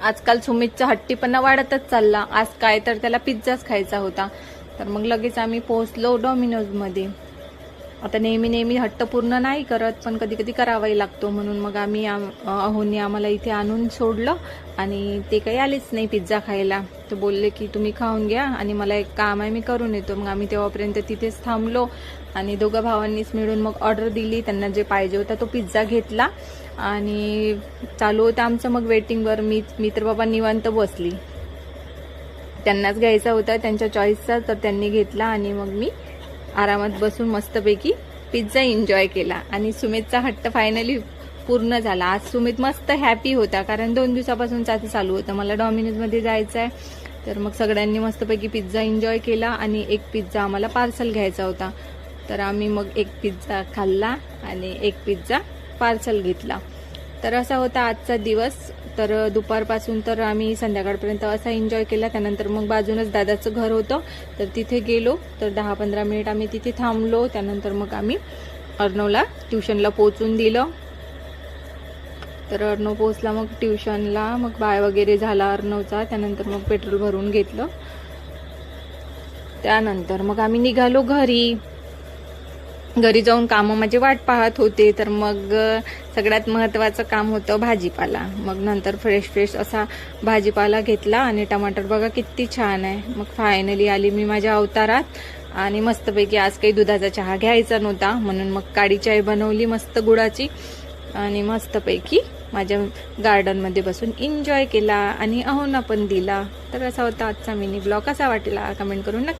आजकाल सुमितचा हट्टीपणा वाढतच चालला. आज काय तर त्याला पिझ्झाच खायचा होता. तर मग लगेच आम्ही पोहोचलो डॉमिनोजमध्ये. आता नेहमी नेहमी हट्ट पूर्ण नाही करत, पण कधी कधी करावाही लागतो. म्हणून मग आम्ही अहोनी आम्हाला इथे आणून सोडलं आणि ते काही आलेच नाही पिझ्झा खायला. तर बोलले की तुम्ही खाऊन घ्या आणि मला एक काम आहे, मी करून येतो. मग आम्ही तेव्हापर्यंत तिथेच थांबलो आणि दोघं भावांनीच मिळून मग ऑर्डर दिली. त्यांना जे पाहिजे होता तो पिझ्झा घेतला आणि चालू होतं आमचं मग वेटिंगवर. मी तर बाबा निवांत बसली. त्यांनाच घ्यायचा होता त्यांच्या चॉईसचा, तर त्यांनी घेतला आणि मग मी आरामात बसून मस्तपैकी पिझ्झा एन्जॉय केला. आणि सुमितचा हट्ट फायनली पूर्ण झाला. आज सुमित मस्त हॅपी होता, कारण 2 दिवसापासून चालू होतं मला डॉमिनोजमध्ये जायचं आहे. तर मग सगळ्यांनी मस्तपैकी पिझ्झा एन्जॉय केला आणि एक पिझ्झा आम्हाला पार्सल घ्यायचा होता. तर आम्ही मग एक पिझ्झा खाल्ला आणि एक पिझ्झा पार्सल घेतला. तर असा होता आजचा दिवस. तर दुपारपासून तर आम्ही संध्याकाळपर्यंत असा एन्जॉय केला. त्यानंतर मग बाजूनच दादाचं घर होतं, तर तिथे गेलो. तर 10-15 मिनिट आम्ही तिथे थांबलो. त्यानंतर मग आम्ही अर्णवला ट्युशनला पोहोचून दिलं. तर अर्णव पोहोचला मग ट्युशनला. मग बाय वगैरे झाला अर्णवचा. त्यानंतर मग पेट्रोल भरून घेतलं. त्यानंतर मग आम्ही निघालो घरी. घरी जाऊन कामं माझी वाट पाहत होते. तर मग सगळ्यात महत्त्वाचं काम होतं भाजीपाला. मग नंतर फ्रेश असा भाजीपाला घेतला आणि टमाटर बघा किती छान आहे. मग फायनली आली मी माझ्या अवतारात आणि मस्तपैकी आज काही दुधाचा चहा घ्यायचा नव्हता, म्हणून मग काळी चाय बनवली मस्त गुळाची आणि मस्तपैकी माझ्या गार्डनमध्ये बसून एन्जॉय केला आणि अहोना पण दिला. तर असा होता आजचा मिनी ब्लॉग. कसा वाटला कमेंट करून नक्की